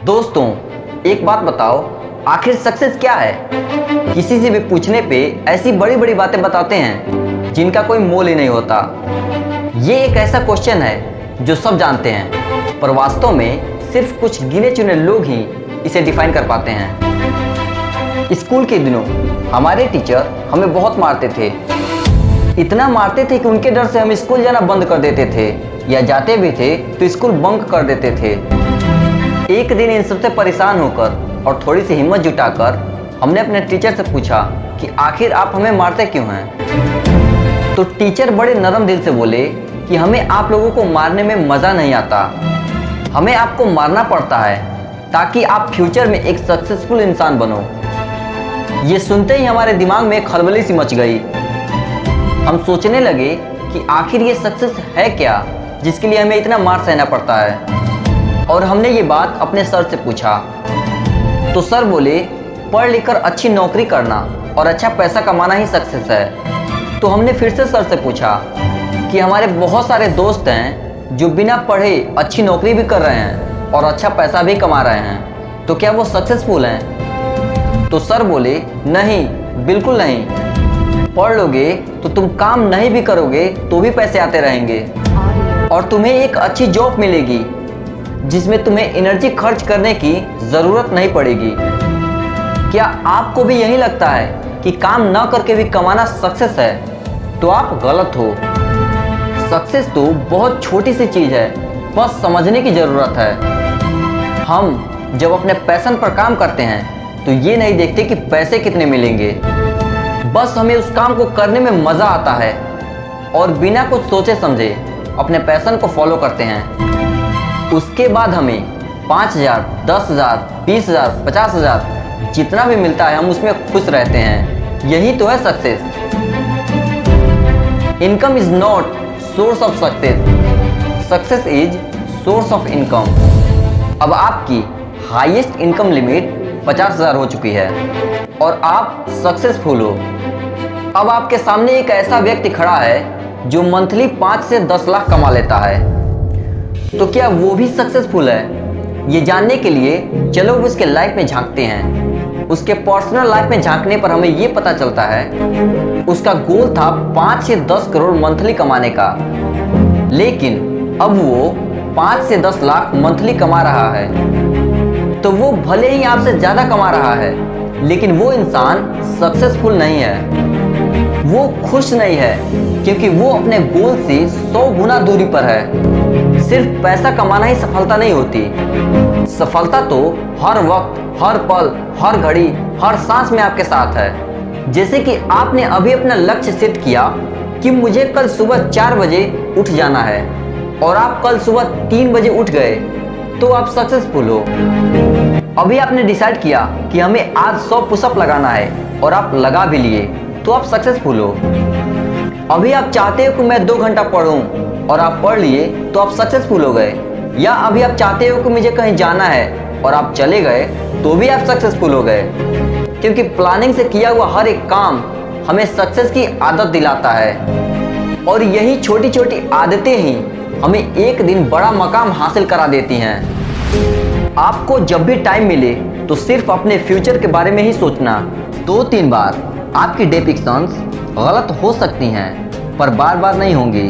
दोस्तों, एक बात बताओ, आखिर सक्सेस क्या है? किसी से भी पूछने पे ऐसी बड़ी बड़ी बातें बताते हैं जिनका कोई मोल ही नहीं होता। ये एक ऐसा क्वेश्चन है जो सब जानते हैं, पर वास्तव में सिर्फ कुछ गिने चुने लोग ही इसे डिफाइन कर पाते हैं। स्कूल के दिनों हमारे टीचर हमें बहुत मारते थे। इतना मारते थे कि उनके डर से हम स्कूल जाना बंद कर देते थे, या जाते भी थे तो स्कूल बंक कर देते थे। एक दिन इन सबसे परेशान होकर और थोड़ी सी हिम्मत जुटाकर हमने अपने टीचर से पूछा कि आखिर आप हमें मारते क्यों हैं? तो टीचर बड़े नरम दिल से बोले कि हमें आप लोगों को मारने में मज़ा नहीं आता, हमें आपको मारना पड़ता है ताकि आप फ्यूचर में एक सक्सेसफुल इंसान बनो। ये सुनते ही हमारे दिमाग में खलबली सी मच गई। हम सोचने लगे कि आखिर ये सक्सेस है क्या जिसके लिए हमें इतना मार सहना पड़ता है। और हमने ये बात अपने सर से पूछा तो सर बोले, पढ़ लिख कर अच्छी नौकरी करना और अच्छा पैसा कमाना ही सक्सेस है। तो हमने फिर से सर से पूछा कि हमारे बहुत सारे दोस्त हैं जो बिना पढ़े अच्छी नौकरी भी कर रहे हैं और अच्छा पैसा भी कमा रहे हैं, तो क्या वो सक्सेसफुल हैं? तो सर बोले, नहीं, बिल्कुल नहीं। पढ़ लोगे तो तुम काम नहीं भी करोगे तो भी पैसे आते रहेंगे और तुम्हें एक अच्छी जॉब मिलेगी जिसमें तुम्हें एनर्जी खर्च करने की ज़रूरत नहीं पड़ेगी। क्या आपको भी यही लगता है कि काम न करके भी कमाना सक्सेस है? तो आप गलत हो। सक्सेस तो बहुत छोटी सी चीज़ है, बस समझने की ज़रूरत है। हम जब अपने पैशन पर काम करते हैं तो ये नहीं देखते कि पैसे कितने मिलेंगे, बस हमें उस काम को करने में मज़ा आता है और बिना कुछ सोचे समझे अपने पैशन को फॉलो करते हैं। उसके बाद हमें 5,000, 10,000, 20,000, 50,000 जितना भी मिलता है हम उसमें खुश रहते हैं। यही तो है success. Income is not source of success, success is source of income. अब आपकी हाईएस्ट इनकम लिमिट 50,000 हो चुकी है और आप सक्सेसफुल हो। अब आपके सामने एक ऐसा व्यक्ति खड़ा है जो मंथली 5 से 10 लाख कमा लेता है, तो क्या वो भी सक्सेसफुल है? ये जानने के लिए चलो उसके लाइफ में झांकते हैं। उसके पर्सनल लाइफ में झांकने पर हमें ये पता चलता है उसका गोल था 5 से 10 करोड़ मंथली कमाने का, लेकिन अब वो 5 से 10 लाख मंथली कमा रहा है। तो वो भले ही आपसे ज़्यादा कमा रहा है, लेकिन वो इंसान सक्सेसफुल नहीं है, वो खुश नहीं है, क्योंकि वो अपने गोल से 100 गुना दूरी पर है। सिर्फ पैसा कमाना ही सफलता नहीं होती, सफलता तो हर वक्त, हर पल, हर घड़ी, हर सांस में आपके साथ है। जैसे कि आपने अभी अपना लक्ष्य सेट किया कि मुझे कल सुबह 4 बजे उठ जाना है और आप कल सुबह 3 बजे उठ गए, तो आप सक्सेसफुल हो। अभी आपने डिसाइड किया कि हमें आज 100 पुशअप लगाना है और आप लगा भी लिए, तो आप सक्सेसफुल हो। अभी आप चाहते हो कि मैं 2 घंटा पढूं और आप पढ़ लिए, तो आप सक्सेसफुल हो गए। या अभी आप चाहते हो कि मुझे कहीं जाना है और आप चले गए, तो भी आप सक्सेसफुल हो गए। क्योंकि प्लानिंग से किया हुआ हर एक काम हमें सक्सेस की आदत दिलाता है और यही छोटी छोटी आदतें ही हमें एक दिन बड़ा मकाम हासिल करा देती हैं। आपको जब भी टाइम मिले तो सिर्फ अपने फ्यूचर के बारे में ही सोचना। 2-3 बार आपकी डिसिशंस गलत हो सकती हैं, पर बार बार नहीं होंगी।